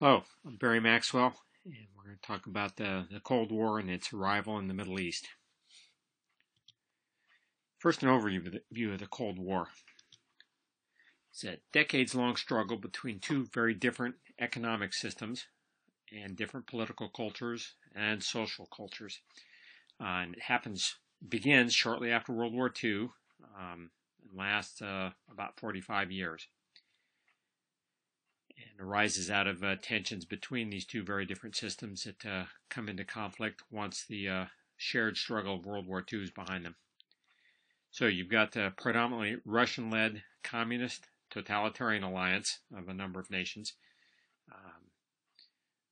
Hello, I'm Barry Maxwell, and we're going to talk about the Cold War and its arrival in the Middle East. First, an overview of the Cold War. It's a decades-long struggle between two very different economic systems and different political cultures and social cultures. And it begins shortly after World War II and lasts about 45 years. And arises out of tensions between these two very different systems that come into conflict once the shared struggle of World War II is behind them. So you've got a predominantly Russian-led communist totalitarian alliance of a number of nations,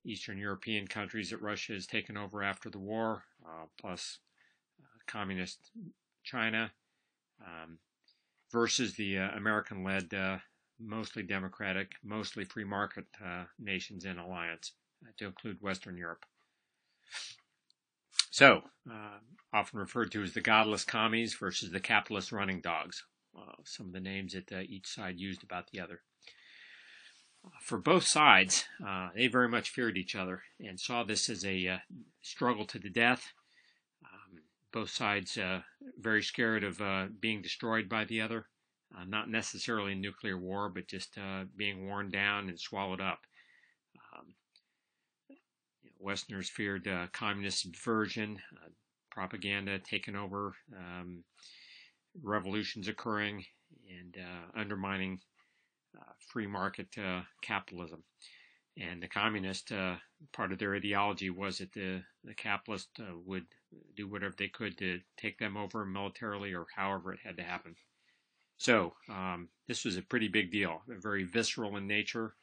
Eastern European countries that Russia has taken over after the war, plus communist China, versus the American-led mostly democratic, mostly free market nations in alliance, to include Western Europe. So, often referred to as the godless commies versus the capitalist running dogs, some of the names that each side used about the other. For both sides, they very much feared each other and saw this as a struggle to the death. Both sides very scared of being destroyed by the other. Not necessarily nuclear war, but just being worn down and swallowed up. Westerners feared communist subversion, propaganda taking over, revolutions occurring, and undermining free market capitalism. And the communist, part of their ideology was that the capitalists would do whatever they could to take them over militarily or however it had to happen. So this was a pretty big deal, very visceral in nature,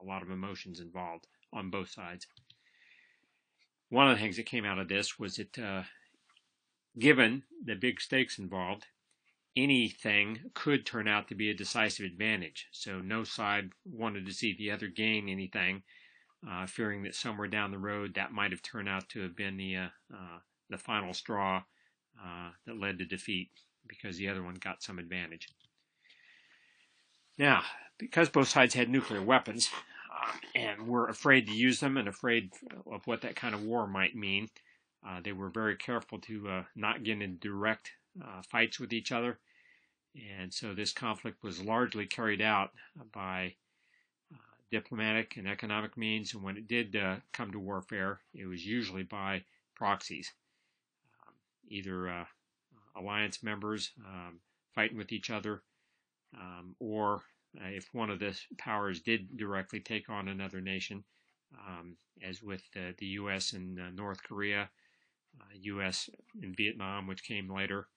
a lot of emotions involved on both sides. One of the things that came out of this was that given the big stakes involved, anything could turn out to be a decisive advantage. So no side wanted to see the other gain anything, fearing that somewhere down the road that might have turned out to have been the final straw that led to defeat, because the other one got some advantage. Now, because both sides had nuclear weapons and were afraid to use them and afraid of what that kind of war might mean, they were very careful to not get into direct fights with each other. And so this conflict was largely carried out by diplomatic and economic means. And when it did come to warfare, it was usually by proxies, either alliance members fighting with each other, or if one of the powers did directly take on another nation, as with the U.S. in North Korea, U.S. in Vietnam, which came later,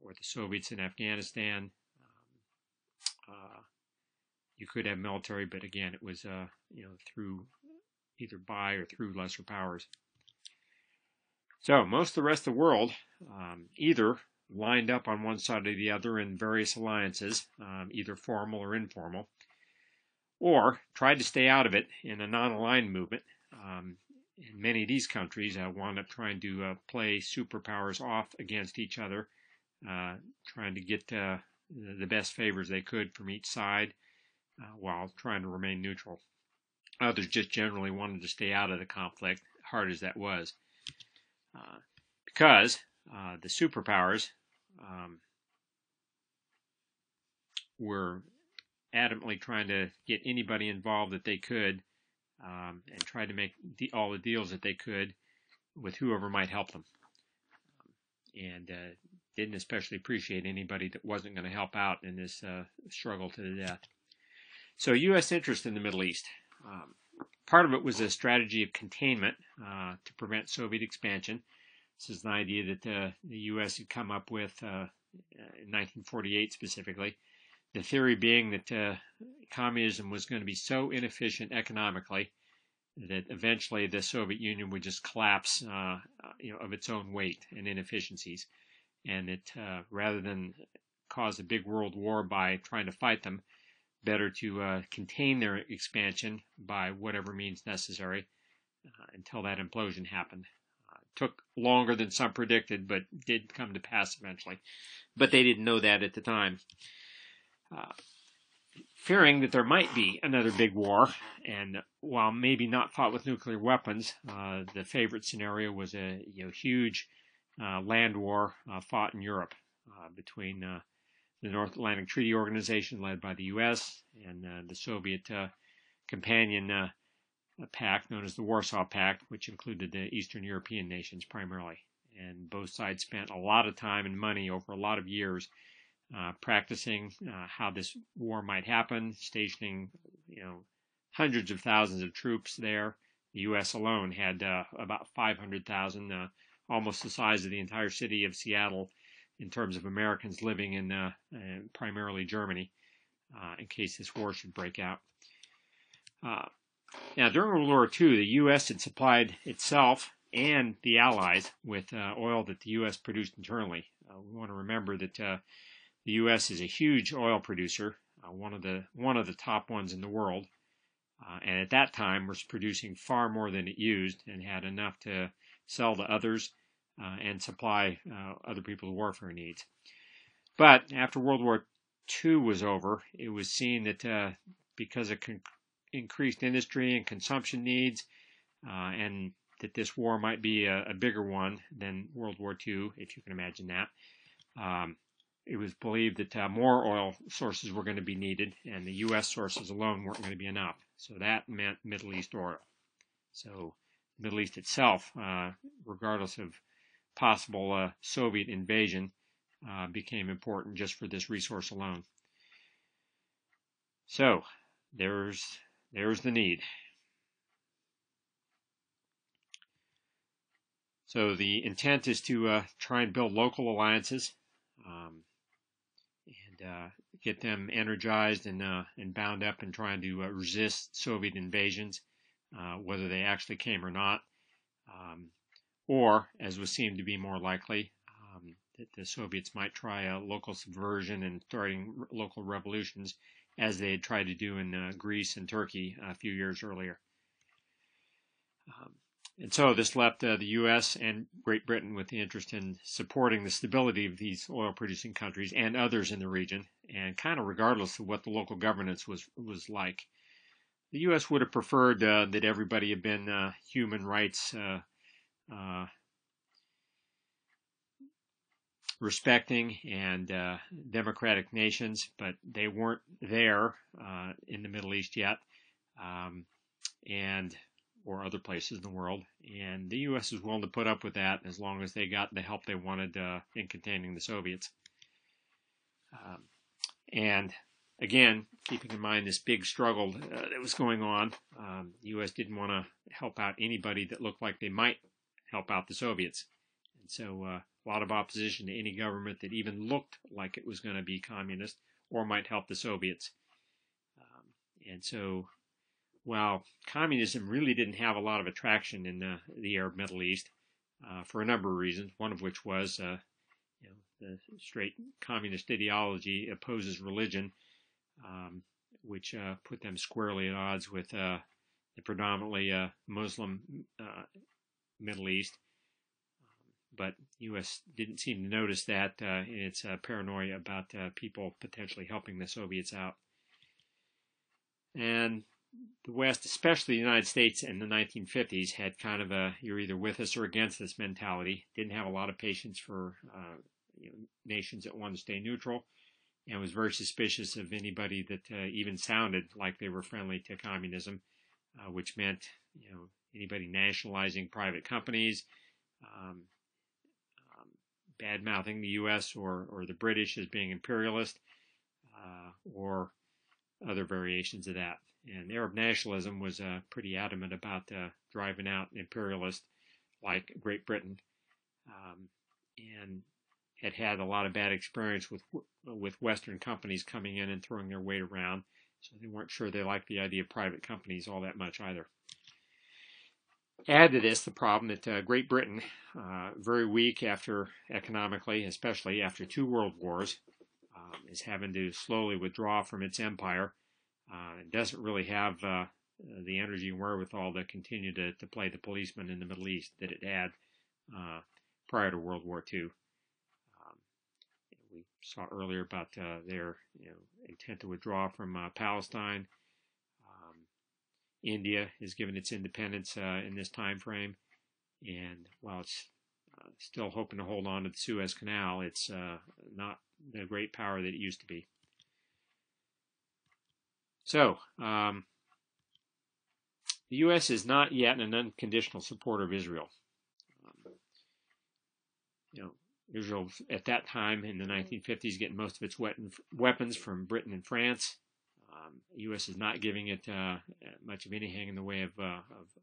or the Soviets in Afghanistan. You could have military, but again, it was through either by or through lesser powers. So most of the rest of the world either lined up on one side or the other in various alliances, either formal or informal, or tried to stay out of it in a non-aligned movement. And many of these countries wound up trying to play superpowers off against each other, trying to get the best favors they could from each side while trying to remain neutral. Others just generally wanted to stay out of the conflict, hard as that was. Because the superpowers were adamantly trying to get anybody involved that they could, and tried to make all the deals that they could with whoever might help them, and didn't especially appreciate anybody that wasn't going to help out in this struggle to the death. So U.S. interest in the Middle East. Part of it was a strategy of containment to prevent Soviet expansion. This is an idea that the U.S. had come up with in 1948 specifically. The theory being that communism was going to be so inefficient economically that eventually the Soviet Union would just collapse of its own weight and inefficiencies. And that rather than cause a big world war by trying to fight them, better to contain their expansion by whatever means necessary until that implosion happened. Took longer than some predicted, but did come to pass eventually. But they didn't know that at the time. fearing that there might be another big war, and while maybe not fought with nuclear weapons, the favorite scenario was a huge land war fought in Europe between the North Atlantic Treaty Organization, led by the U.S., and the Soviet companion pact known as the Warsaw Pact, which included the Eastern European nations primarily. And both sides spent a lot of time and money over a lot of years practicing how this war might happen, stationing hundreds of thousands of troops there. The U.S. alone had about 500,000, almost the size of the entire city of Seattle in terms of Americans living in primarily Germany, in case this war should break out. Now, during World War II, the U.S. had supplied itself and the Allies with oil that the U.S. produced internally. We want to remember that the U.S. is a huge oil producer, one of the top ones in the world, and at that time was producing far more than it used and had enough to sell to others and supply other people's warfare needs. But after World War II was over, it was seen that because of increased industry and consumption needs, and that this war might be a bigger one than World War II, if you can imagine that. It was believed that more oil sources were going to be needed, and the U.S. sources alone weren't going to be enough. So that meant Middle East oil. So the Middle East itself, regardless of possible Soviet invasion, became important just for this resource alone. So there's the need. So the intent is to try and build local alliances and get them energized and bound up in trying to resist Soviet invasions, whether they actually came or not, or, as was seemed to be more likely, that the Soviets might try a local subversion and starting local revolutions, as they had tried to do in Greece and Turkey a few years earlier. And so this left the U.S. and Great Britain with the interest in supporting the stability of these oil-producing countries and others in the region, and kind of regardless of what the local governance was like. The U.S. would have preferred that everybody had been human rights respecting and democratic nations, but they weren't there in the Middle East yet, or other places in the world, and the U.S. was willing to put up with that as long as they got the help they wanted in containing the Soviets. And again, keeping in mind this big struggle that was going on, the U.S. didn't want to help out anybody that looked like they might help out the Soviets. And so a lot of opposition to any government that even looked like it was going to be communist or might help the Soviets. And so while communism really didn't have a lot of attraction in the Arab Middle East for a number of reasons, one of which was the straight communist ideology opposes religion, which put them squarely at odds with the predominantly Muslim Middle East. But the U.S. didn't seem to notice that in its paranoia about people potentially helping the Soviets out. And the West, especially the United States in the 1950s, had kind of a you're either with us or against us mentality. Didn't have a lot of patience for nations that wanted to stay neutral, and was very suspicious of anybody that even sounded like they were friendly to communism, which meant anybody nationalizing private companies, bad-mouthing the U.S. or the British as being imperialist, or other variations of that. And Arab nationalism was pretty adamant about driving out imperialists like Great Britain, and had a lot of bad experience with Western companies coming in and throwing their weight around, so they weren't sure they liked the idea of private companies all that much either. Add to this the problem that Great Britain, very weak economically, especially after 2 world wars, is having to slowly withdraw from its empire. It doesn't really have the energy and wherewithal to continue to play the policeman in the Middle East that it had prior to World War II. We saw earlier about their intent to withdraw from Palestine. India is given its independence in this time frame, and while it's still hoping to hold on to the Suez Canal, it's not the great power that it used to be. So, the U.S. is not yet an unconditional supporter of Israel. Israel at that time in the 1950s getting most of its weapons from Britain and France. The U.S. is not giving it much of anything in the way of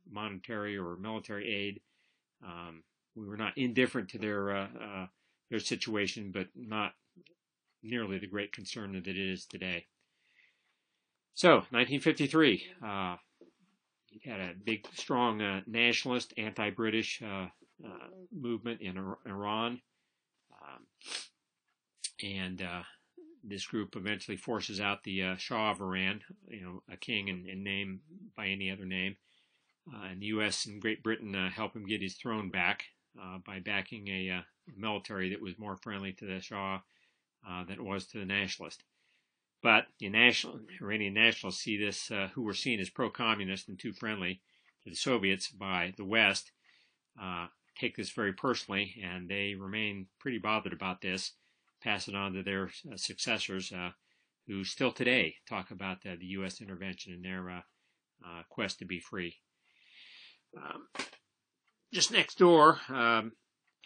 monetary or military aid. We were not indifferent to their situation, but not nearly the great concern that it is today. So, 1953, you had a big, strong nationalist, anti-British movement in Iran, and this group eventually forces out the Shah of Iran, a king in name by any other name, and the U.S. and Great Britain help him get his throne back by backing a military that was more friendly to the Shah than it was to the nationalist. But the Iranian nationalists see this, who were seen as pro-communist and too friendly to the Soviets by the West, take this very personally, and they remain pretty bothered about this, pass it on to their successors, who still today talk about the U.S. intervention in their quest to be free. Just next door,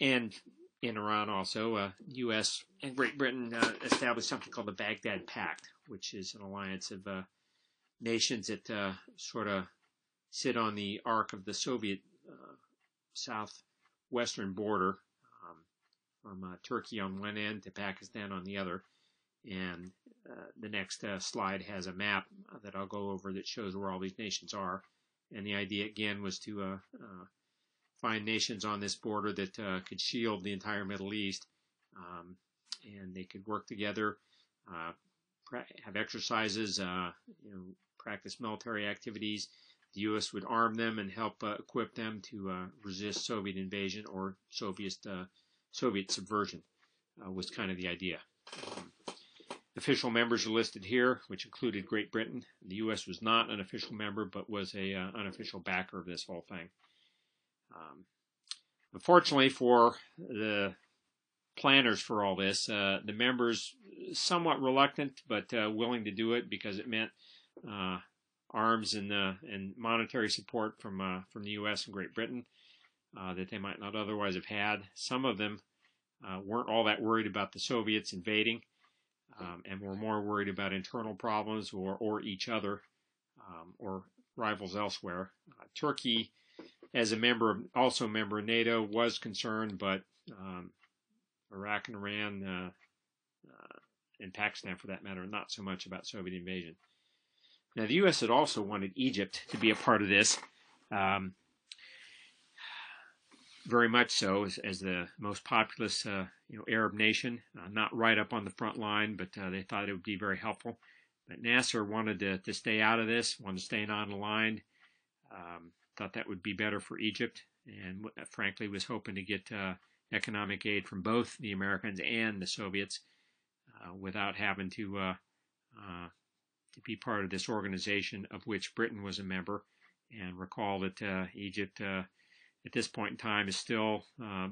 and in Iran also, U.S. and Great Britain established something called the Baghdad Pact, which is an alliance of nations that sort of sit on the arc of the Soviet southwestern border, from Turkey on one end to Pakistan on the other. And the next slide has a map that I'll go over that shows where all these nations are. And the idea, again, was to find nations on this border that could shield the entire Middle East, and they could work together, have exercises, practice military activities. The U.S. would arm them and help equip them to resist Soviet invasion or Soviet subversion, was kind of the idea. Official members are listed here, which included Great Britain. The U.S. was not an official member, but was a unofficial backer of this whole thing. Unfortunately for the planners for all this, the members somewhat reluctant, but willing to do it because it meant arms and monetary support from the U.S. and Great Britain that they might not otherwise have had. Some of them weren't all that worried about the Soviets invading, and were more worried about internal problems or each other, or rivals elsewhere. Turkey, as also a member of NATO, was concerned, but Iraq and Iran, and Pakistan for that matter, not so much about Soviet invasion. Now, the U.S. had also wanted Egypt to be a part of this, very much so, as the most populous Arab nation, not right up on the front line, but they thought it would be very helpful. But Nasser wanted to stay out of this, wanted to stay non-aligned, thought that would be better for Egypt, and frankly was hoping to get economic aid from both the Americans and the Soviets without having to be part of this organization of which Britain was a member. And recall that Egypt at this point in time is still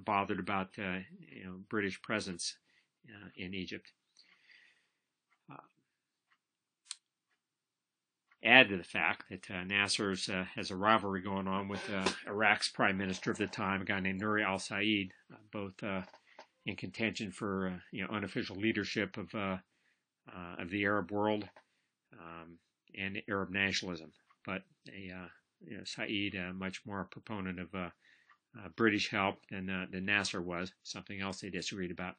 bothered about British presence in Egypt. Add to the fact that Nasser has a rivalry going on with Iraq's prime minister of the time, a guy named Nuri al-Said, both in contention for unofficial leadership of the Arab world and Arab nationalism. But Said, much more a proponent of British help than Nasser was, something else they disagreed about.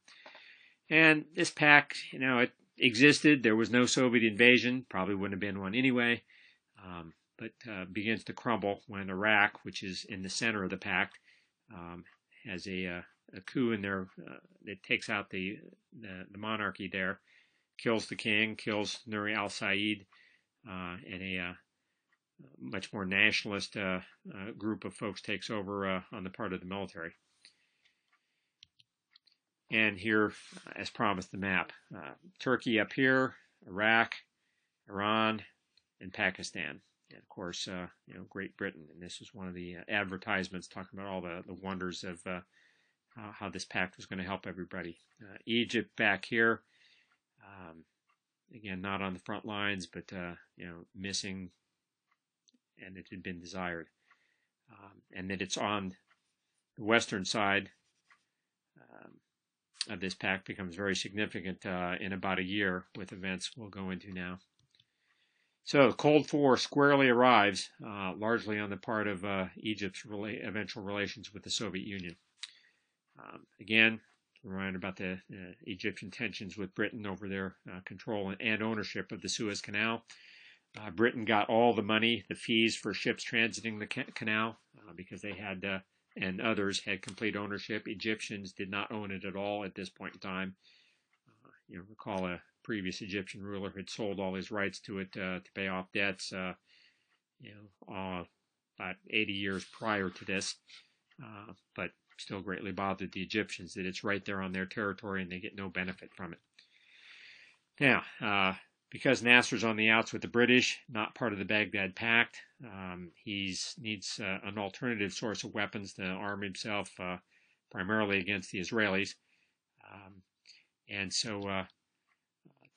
And this pact, it existed. There was no Soviet invasion, probably wouldn't have been one anyway, but begins to crumble when Iraq, which is in the center of the pact, has a coup in there that takes out the monarchy there, kills the king, kills Nuri al-Said, and a much more nationalist group of folks takes over on the part of the military. And here, as promised, the map. Turkey up here, Iraq, Iran, and Pakistan. And of course, Great Britain. And this was one of the advertisements talking about all the wonders of how this pact was going to help everybody. Egypt back here. Again, not on the front lines, but missing, and it had been desired. And that it's on the western side of this pact becomes very significant in about a year with events we'll go into now. So the Cold War squarely arrives, largely on the part of Egypt's eventual relations with the Soviet Union. Again, remind about the Egyptian tensions with Britain over their control and ownership of the Suez Canal. Britain got all the money, the fees for ships transiting the canal, because they had, and others had complete ownership. Egyptians did not own it at all at this point in time. Recall a previous Egyptian ruler had sold all his rights to it to pay off debts, about 80 years prior to this, but still greatly bothered the Egyptians that it's right there on their territory and they get no benefit from it. Now, because Nasser's on the outs with the British, not part of the Baghdad Pact, he needs an alternative source of weapons to arm himself primarily against the Israelis. And so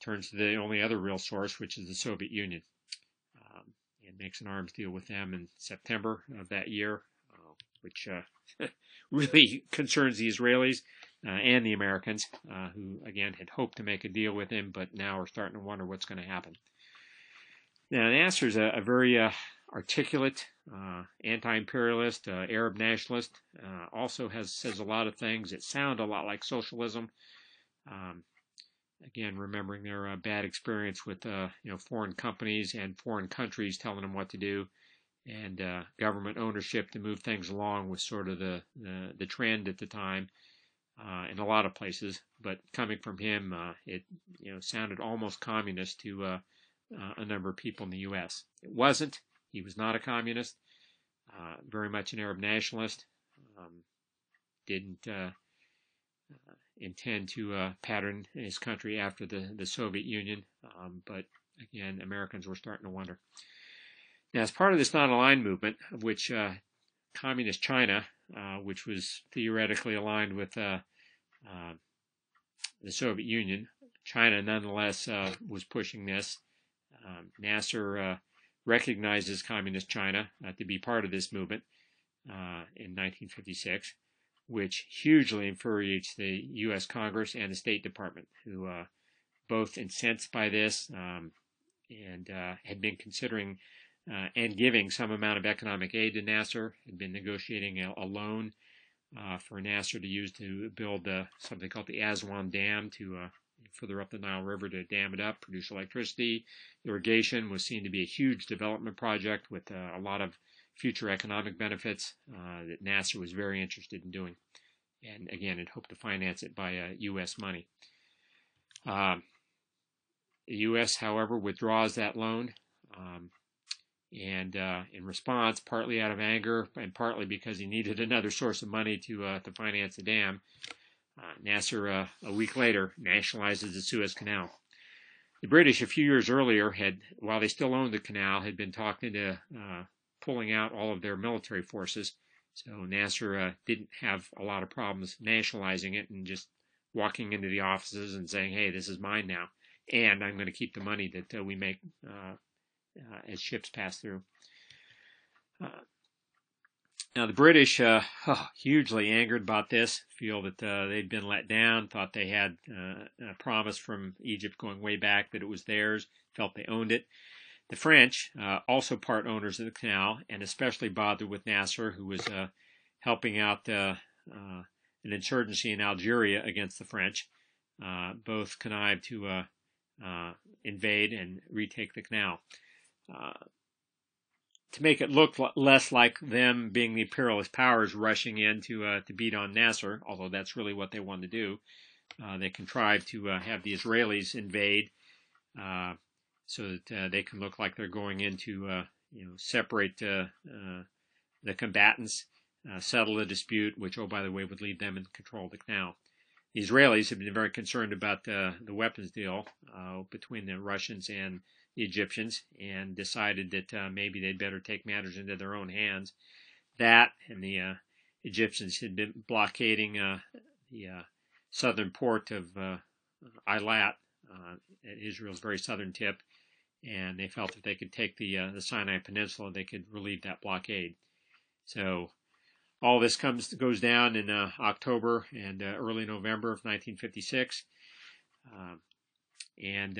turns to the only other real source, which is the Soviet Union, and makes an arms deal with them in September of that year, which really concerns the Israelis and the Americans, who, again, had hoped to make a deal with him, but now are starting to wonder what's going to happen. Now, Nasser's a very articulate, anti-imperialist, Arab nationalist, also says a lot of things that sound a lot like socialism. Again, remembering their bad experience with foreign companies and foreign countries telling them what to do, and government ownership to move things along was sort of the trend at the time in a lot of places. But coming from him, it sounded almost communist to a number of people in the U.S. It wasn't. He was not a communist. Very much an Arab nationalist. Didn't intend to pattern his country after the Soviet Union, but again, Americans were starting to wonder. Now, as part of this non-aligned movement, of which Communist China, which was theoretically aligned with the Soviet Union, China nonetheless was pushing this. Nasser recognizes Communist China to be part of this movement in 1956, which hugely infuriates the U.S. Congress and the State Department, who both incensed by this and had been considering and giving some amount of economic aid to Nasser, had been negotiating a loan for Nasser to use to build something called the Aswan Dam to further up the Nile River to dam it up, produce electricity. Irrigation was seen to be a huge development project with a lot of future economic benefits that Nasser was very interested in doing. And again, it hoped to finance it by U.S. money. The U.S., however, withdraws that loan. And in response, partly out of anger and partly because he needed another source of money to finance the dam, Nasser, a week later, nationalizes the Suez Canal. The British, a few years earlier, while they still owned the canal, had been talked into pulling out all of their military forces. So Nasser didn't have a lot of problems nationalizing it and just walking into the offices and saying, hey, this is mine now, and I'm going to keep the money that we make as ships pass through. Now, the British, hugely angered about this, feel that they'd been let down, thought they had a promise from Egypt going way back that it was theirs, felt they owned it. The French, also part owners of the canal, and especially bothered with Nasser, who was helping out an insurgency in Algeria against the French, both connived to invade and retake the canal. To make it look less like them being the imperialist powers rushing in to beat on Nasser, although that's really what they wanted to do, they contrived to have the Israelis invade so that they can look like they're going in to separate the combatants, settle the dispute, which, oh, by the way, would leave them in control of the canal. the Israelis have been very concerned about the weapons deal between the Russians and the Egyptians, and decided that maybe they'd better take matters into their own hands. That and the Egyptians had been blockading the southern port of Eilat, at Israel's very southern tip, and they felt if they could take the Sinai Peninsula, they could relieve that blockade. So all this goes down in October and early November of 1956, and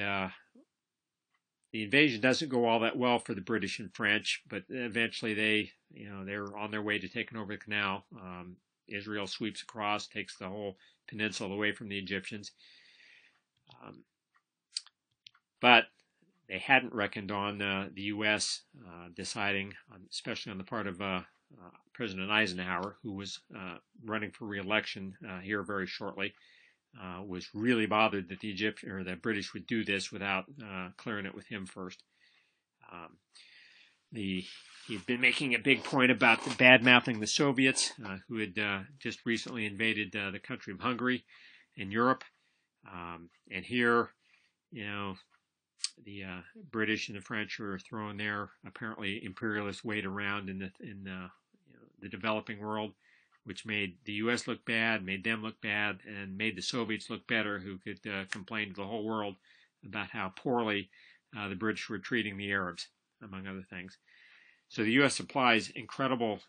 the invasion doesn't go all that well for the British and French, but eventually they're on their way to taking over the canal. Israel sweeps across, takes the whole peninsula away from the Egyptians. But they hadn't reckoned on the U.S. Deciding, especially on the part of President Eisenhower, who was running for re-election here very shortly, was really bothered that the British would do this without clearing it with him first. He'd been making a big point about the bad-mouthing the Soviets, who had just recently invaded the country of Hungary in Europe, and here, the British and the French were throwing their apparently imperialist weight around in the developing world, which made the U.S. look bad, made them look bad, and made the Soviets look better, who could complain to the whole world about how poorly the British were treating the Arabs, among other things. So the U.S. applies incredible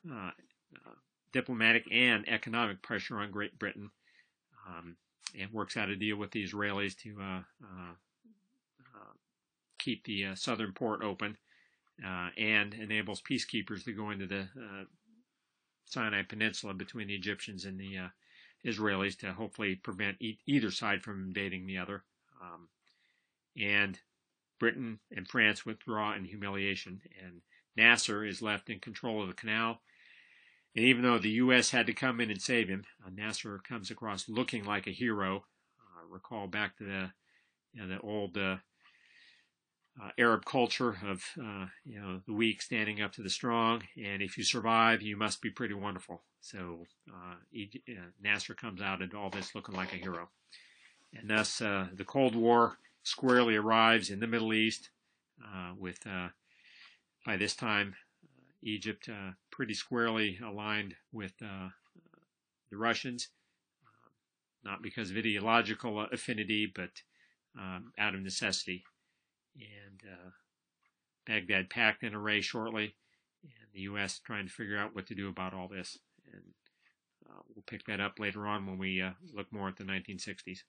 diplomatic and economic pressure on Great Britain, and works out a deal with the Israelis to keep the southern port open, and enables peacekeepers to go into the Sinai Peninsula between the Egyptians and the Israelis to hopefully prevent either side from invading the other. And Britain and France withdraw in humiliation, and Nasser is left in control of the canal. And even though the U.S. had to come in and save him, Nasser comes across looking like a hero. Recall back to the old Arab culture of the weak standing up to the strong, and if you survive, you must be pretty wonderful. So Nasser comes out of all this looking like a hero, and thus the Cold War squarely arrives in the Middle East, with by this time Egypt pretty squarely aligned with the Russians, not because of ideological affinity, but out of necessity. And Baghdad packed in array shortly, and the U.S. trying to figure out what to do about all this. And we'll pick that up later on when we look more at the 1960s.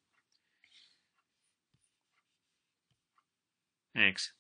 Thanks.